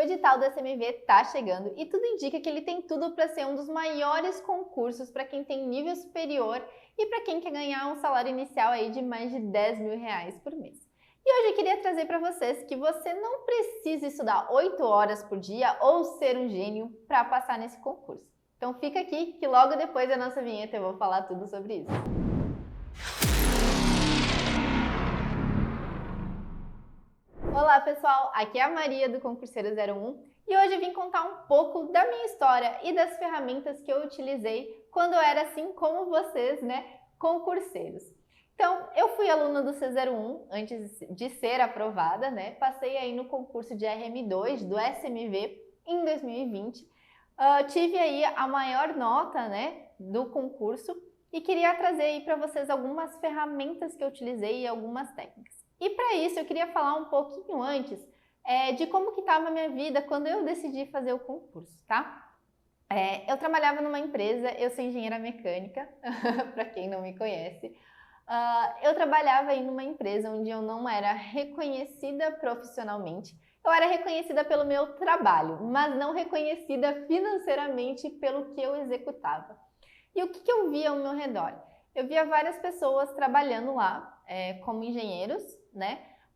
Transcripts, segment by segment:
edital do SMV está chegando e tudo indica que ele tem tudo para ser um dos maiores concursos para quem tem nível superior e para quem quer ganhar um salário inicial aí de mais de R$ 10.000 por mês. E hoje eu queria trazer para vocês que você não precisa estudar 8 horas por dia ou ser um gênio para passar nesse concurso. Então fica aqui que logo depois da nossa vinheta eu vou falar tudo sobre isso. Olá pessoal, aqui é a Maria do Concurseiro 01 e hoje eu vim contar um pouco da minha história e das ferramentas que eu utilizei quando eu era assim como vocês, concurseiros. Então, eu fui aluna do C01 antes de ser aprovada, passei aí no concurso de RM2 do SMV em 2020, tive aí a maior nota, do concurso e queria trazer aí para vocês algumas ferramentas que eu utilizei e algumas técnicas. E para isso eu queria falar um pouquinho antes de como que estava a minha vida quando eu decidi fazer o concurso, tá? Eu trabalhava numa empresa, eu sou engenheira mecânica, para quem não me conhece. Eu trabalhava aí numa empresa onde eu não era reconhecida profissionalmente. Eu era reconhecida pelo meu trabalho, mas não reconhecida financeiramente pelo que eu executava. E o que eu via ao meu redor? Eu via várias pessoas trabalhando lá como engenheiros,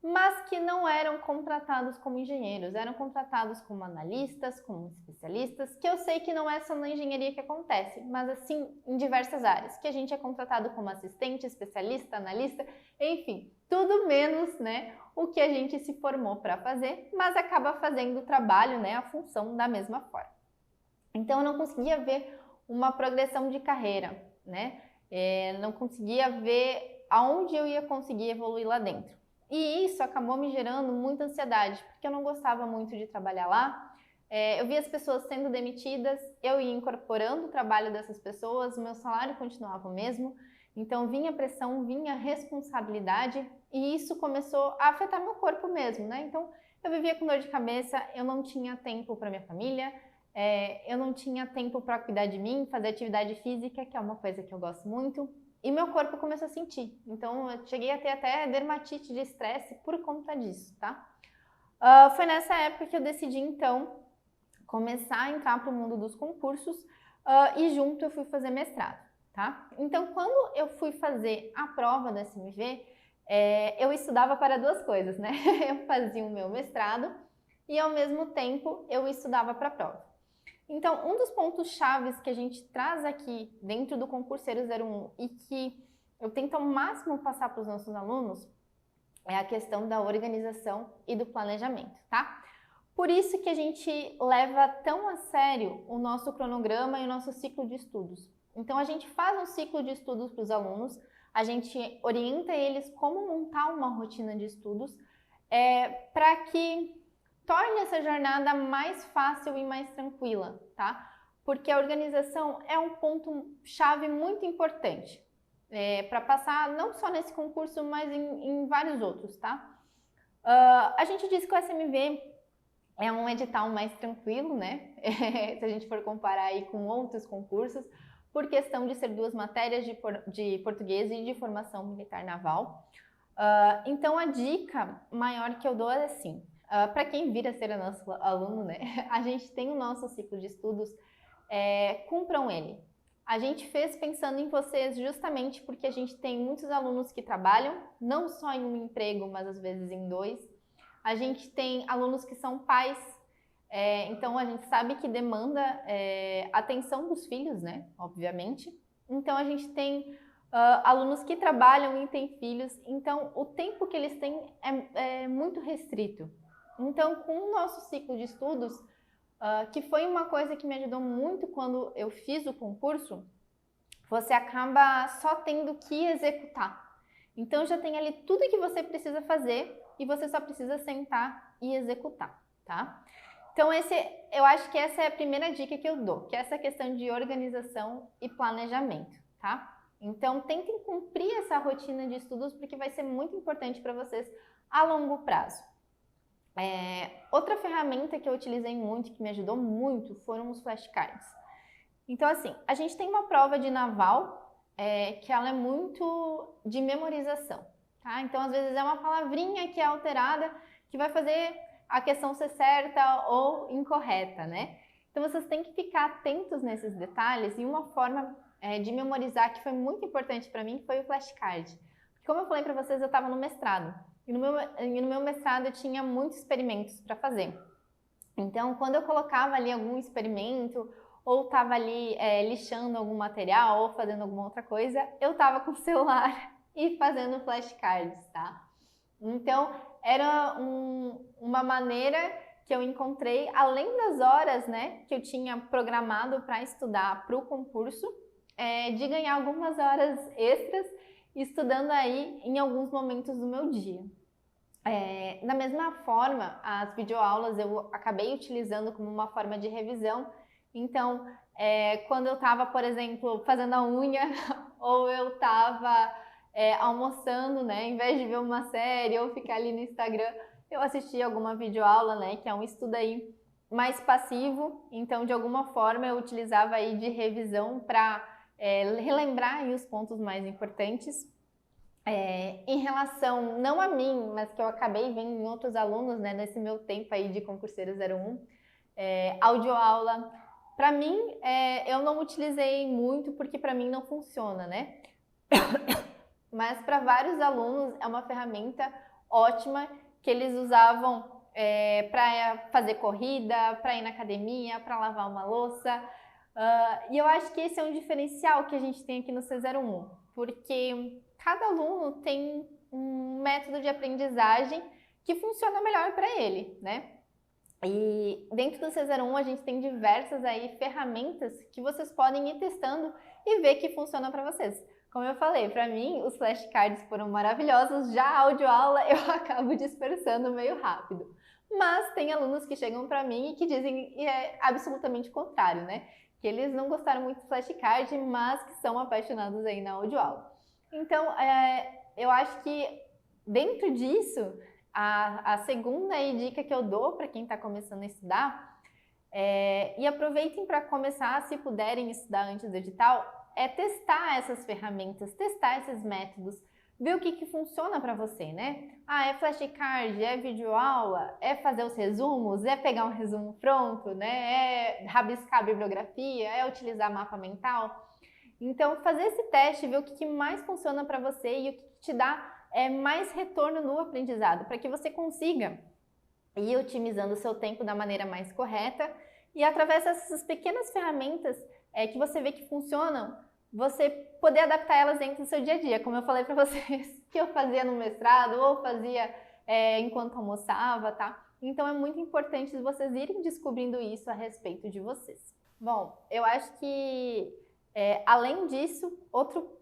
mas que não eram contratados como engenheiros, eram contratados como analistas, como especialistas, que eu sei que não é só na engenharia que acontece, mas assim em diversas áreas, que a gente é contratado como assistente, especialista, analista, enfim, tudo menos, o que a gente se formou para fazer, mas acaba fazendo o trabalho, a função da mesma forma. Então eu não conseguia ver uma progressão de carreira, não conseguia ver aonde eu ia conseguir evoluir lá dentro. E isso acabou me gerando muita ansiedade, porque eu não gostava muito de trabalhar lá. Eu via as pessoas sendo demitidas, eu ia incorporando o trabalho dessas pessoas, o meu salário continuava o mesmo, então vinha pressão, vinha responsabilidade e isso começou a afetar meu corpo mesmo, Então eu vivia com dor de cabeça, eu não tinha tempo para minha família, eu não tinha tempo para cuidar de mim, fazer atividade física, que é uma coisa que eu gosto muito. E meu corpo começou a sentir, então eu cheguei a ter até dermatite de estresse por conta disso, tá? Foi nessa época que eu decidi, então, começar a entrar para o mundo dos concursos e junto eu fui fazer mestrado, tá? Então, quando eu fui fazer a prova da SMV, eu estudava para duas coisas, Eu fazia o meu mestrado e, ao mesmo tempo, eu estudava para a prova. Então, um dos pontos chaves que a gente traz aqui dentro do Concurseiro 01 e que eu tento ao máximo passar para os nossos alunos é a questão da organização e do planejamento, tá? Por isso que a gente leva tão a sério o nosso cronograma e o nosso ciclo de estudos. Então, a gente faz um ciclo de estudos para os alunos, a gente orienta eles como montar uma rotina de estudos para que torne essa jornada mais fácil e mais tranquila, tá? Porque a organização é um ponto-chave muito importante para passar não só nesse concurso, mas em vários outros, tá? A gente diz que o SMV é um edital mais tranquilo, Se a gente for comparar aí com outros concursos, por questão de ser duas matérias de português e de formação militar naval. Então a dica maior que eu dou é assim, para quem vir a ser nosso aluno, a gente tem o nosso ciclo de estudos, cumpram ele. A gente fez pensando em vocês justamente porque a gente tem muitos alunos que trabalham, não só em um emprego, mas às vezes em dois. A gente tem alunos que são pais, então a gente sabe que demanda atenção dos filhos, obviamente. Então a gente tem alunos que trabalham e têm filhos, então o tempo que eles têm é muito restrito. Então, com o nosso ciclo de estudos, que foi uma coisa que me ajudou muito quando eu fiz o concurso, você acaba só tendo que executar. Então, já tem ali tudo que você precisa fazer e você só precisa sentar e executar, tá? Então, eu acho que essa é a primeira dica que eu dou, que é essa questão de organização e planejamento, tá? Então, tentem cumprir essa rotina de estudos porque vai ser muito importante para vocês a longo prazo. Outra ferramenta que eu utilizei muito, que me ajudou muito, foram os flashcards. Então, assim, a gente tem uma prova de naval que ela é muito de memorização, tá? Então, às vezes é uma palavrinha que é alterada, que vai fazer a questão ser certa ou incorreta, né? Então vocês têm que ficar atentos nesses detalhes, e uma forma de memorizar que foi muito importante para mim foi o flashcard. Como eu falei para vocês, eu estava no mestrado, e no meu mestrado eu tinha muitos experimentos para fazer. Então, quando eu colocava ali algum experimento, ou estava ali lixando algum material, ou fazendo alguma outra coisa, eu estava com o celular e fazendo flashcards, tá? Então, era uma maneira que eu encontrei, além das horas, né, que eu tinha programado para estudar para o concurso, de ganhar algumas horas extras estudando aí em alguns momentos do meu dia. Da mesma forma, as videoaulas eu acabei utilizando como uma forma de revisão. Então, quando eu estava, por exemplo, fazendo a unha, ou eu estava almoçando, né, em vez de ver uma série ou ficar ali no Instagram, eu assistia alguma videoaula, né, que é um estudo aí mais passivo. Então, de alguma forma, eu utilizava aí de revisão para relembrar aí os pontos mais importantes. Em relação, não a mim, mas que eu acabei vendo em outros alunos, né, nesse meu tempo aí de concurseiro 01, audioaula, para mim, eu não utilizei muito porque para mim não funciona, né? Mas para vários alunos é uma ferramenta ótima que eles usavam para fazer corrida, para ir na academia, para lavar uma louça. E eu acho que esse é um diferencial que a gente tem aqui no C01, porque cada aluno tem um método de aprendizagem que funciona melhor para ele, né? E dentro do C01 a gente tem diversas aí ferramentas que vocês podem ir testando e ver que funciona para vocês. Como eu falei, para mim os flashcards foram maravilhosos, já a audioaula eu acabo dispersando meio rápido. Mas tem alunos que chegam para mim e que dizem absolutamente o contrário, né? Que eles não gostaram muito do flashcard, mas que são apaixonados aí na audioaula. Então, eu acho que dentro disso, a segunda aí dica que eu dou para quem está começando a estudar, e aproveitem para começar, se puderem estudar antes do edital, é testar essas ferramentas, testar esses métodos, ver o que funciona para você, né? É flashcard, é videoaula, é fazer os resumos, é pegar um resumo pronto, né? É rabiscar a bibliografia, é utilizar mapa mental. Então, fazer esse teste, ver o que mais funciona para você e o que te dá mais retorno no aprendizado, para que você consiga ir otimizando o seu tempo da maneira mais correta, e através dessas pequenas ferramentas que você vê que funcionam, você poder adaptar elas dentro do seu dia a dia, como eu falei para vocês, que eu fazia no mestrado ou fazia enquanto almoçava, tá? Então é muito importante vocês irem descobrindo isso a respeito de vocês. Bom, eu acho que além disso,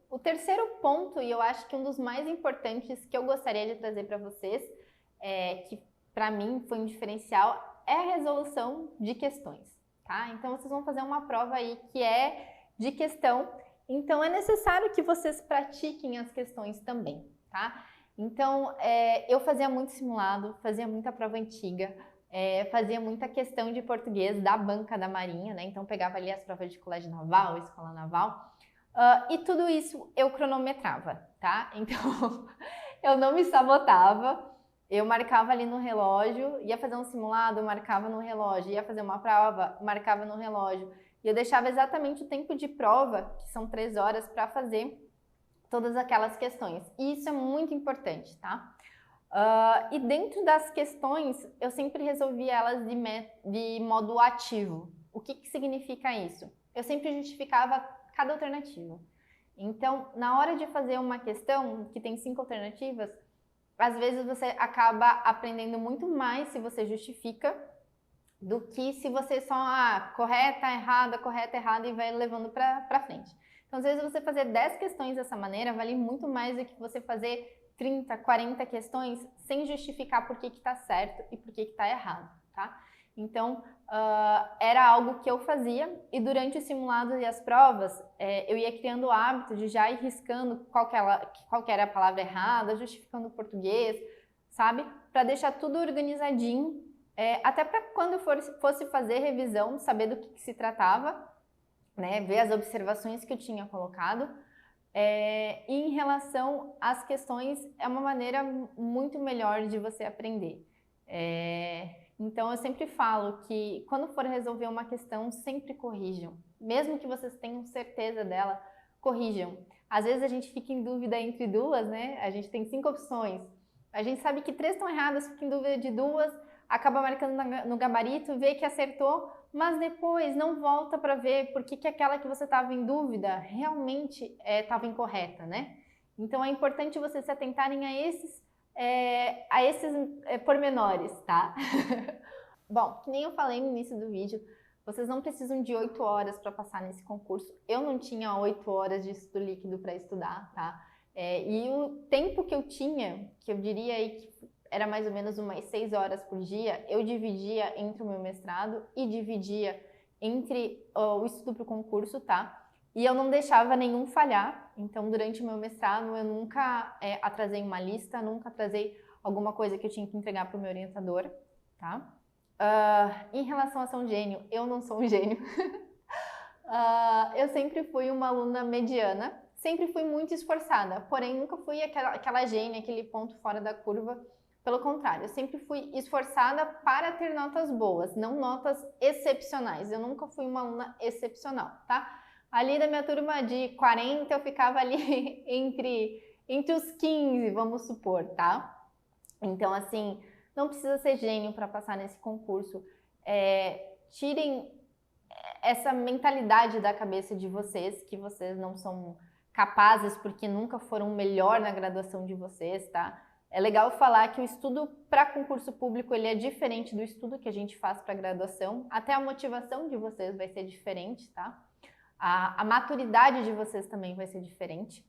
o terceiro ponto, e eu acho que um dos mais importantes que eu gostaria de trazer para vocês, que para mim foi um diferencial, é a resolução de questões, tá? Então vocês vão fazer uma prova aí que é de questão, então é necessário que vocês pratiquem as questões também, tá? Então eu fazia muito simulado, fazia muita prova antiga, fazia muita questão de português da banca da Marinha, né? Então pegava ali as provas de colégio naval, escola naval, e tudo isso eu cronometrava, tá? Então eu não me sabotava, eu marcava ali no relógio, ia fazer um simulado, marcava no relógio, ia fazer uma prova, marcava no relógio, e eu deixava exatamente o tempo de prova, que são 3 horas, para fazer todas aquelas questões. E isso é muito importante, tá? E dentro das questões, eu sempre resolvi elas de modo ativo. O que significa isso? Eu sempre justificava cada alternativa. Então, na hora de fazer uma questão que tem 5 alternativas, às vezes você acaba aprendendo muito mais se você justifica do que se você só correta, errada e vai levando para frente. Então, às vezes você fazer 10 questões dessa maneira vale muito mais do que você fazer 30, 40 questões sem justificar por que está certo e por que está errado, tá? Então, era algo que eu fazia, e durante os simulados e as provas, eu ia criando o hábito de já ir riscando qual que era a palavra errada, justificando o português, sabe? Para deixar tudo organizadinho, até para quando eu fosse fazer revisão, saber do que se tratava, né? Ver as observações que eu tinha colocado. E em relação às questões, é uma maneira muito melhor de você aprender. Então eu sempre falo que quando for resolver uma questão, sempre corrijam. Mesmo que vocês tenham certeza dela, corrijam. Às vezes a gente fica em dúvida entre duas, né? A gente tem 5 opções. A gente sabe que 3 estão erradas, fica em dúvida de 2, acaba marcando no gabarito, vê que acertou, mas depois não volta para ver por que aquela que você estava em dúvida realmente estava incorreta, né? Então é importante vocês se atentarem a esses pormenores, tá? Bom, que nem eu falei no início do vídeo, vocês não precisam de 8 horas para passar nesse concurso. Eu não tinha 8 horas de estudo líquido para estudar, tá? E o tempo que eu tinha, que eu diria aí que era mais ou menos umas 6 horas por dia, eu dividia entre o meu mestrado e dividia entre o estudo para o concurso, tá? E eu não deixava nenhum falhar, então durante o meu mestrado eu nunca atrasei uma lista, nunca atrasei alguma coisa que eu tinha que entregar para o meu orientador, tá? Em relação a ser um gênio, eu não sou um gênio. Eu sempre fui uma aluna mediana, sempre fui muito esforçada, porém nunca fui aquela gênia, aquele ponto fora da curva. Pelo contrário, eu sempre fui esforçada para ter notas boas, não notas excepcionais. Eu nunca fui uma aluna excepcional, tá? Ali da minha turma de 40, eu ficava ali entre os 15, vamos supor, tá? Então, assim, não precisa ser gênio para passar nesse concurso. Tirem essa mentalidade da cabeça de vocês, que vocês não são capazes porque nunca foram melhor na graduação de vocês, tá? É legal falar que o estudo para concurso público ele é diferente do estudo que a gente faz para graduação. Até a motivação de vocês vai ser diferente, tá? A maturidade de vocês também vai ser diferente.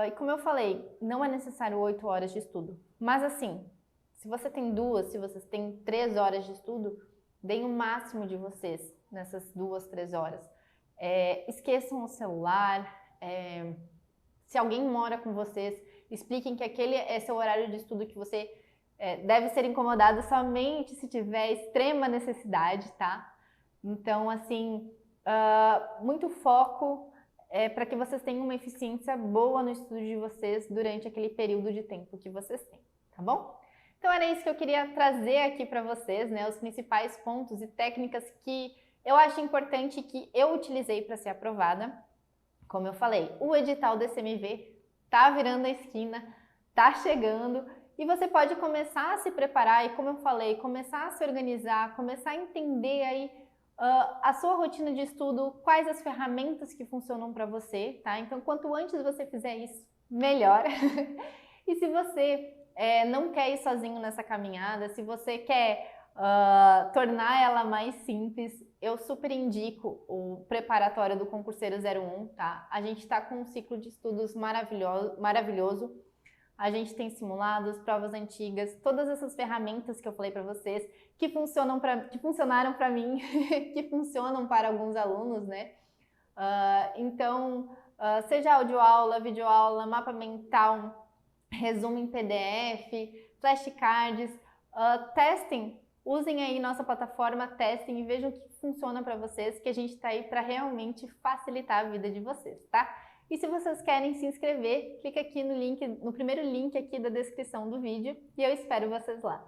E como eu falei, não é necessário 8 horas de estudo. Mas assim, se você tem 2, se vocês têm 3 horas de estudo, deem o máximo de vocês nessas 2, 3 horas. Esqueçam o celular. Se alguém mora com vocês, expliquem que aquele é seu horário de estudo, que você deve ser incomodado somente se tiver extrema necessidade, tá? Então, assim, muito foco para que vocês tenham uma eficiência boa no estudo de vocês durante aquele período de tempo que vocês têm, tá bom? Então era isso que eu queria trazer aqui para vocês, né? Os principais pontos e técnicas que eu acho importante que eu utilizei para ser aprovada. Como eu falei, o edital do CMV tá virando a esquina, tá chegando e você pode começar a se preparar e, como eu falei, começar a se organizar, começar a entender aí a sua rotina de estudo, quais as ferramentas que funcionam para você, tá? Então, quanto antes você fizer isso, melhor. E se você não quer ir sozinho nessa caminhada, se você quer tornar ela mais simples, eu super indico o preparatório do Concurseiro 01, tá? A gente está com um ciclo de estudos maravilhoso. A gente tem simulados, provas antigas, todas essas ferramentas que eu falei para vocês, que funcionaram para mim, que funcionam para alguns alunos, né? Então, seja audioaula, videoaula, mapa mental, resumo em PDF, flashcards, testem, usem aí nossa plataforma, testem e vejam o que funciona para vocês, que a gente está aí para realmente facilitar a vida de vocês, tá? E se vocês querem se inscrever, clica aqui no primeiro link aqui da descrição do vídeo e eu espero vocês lá.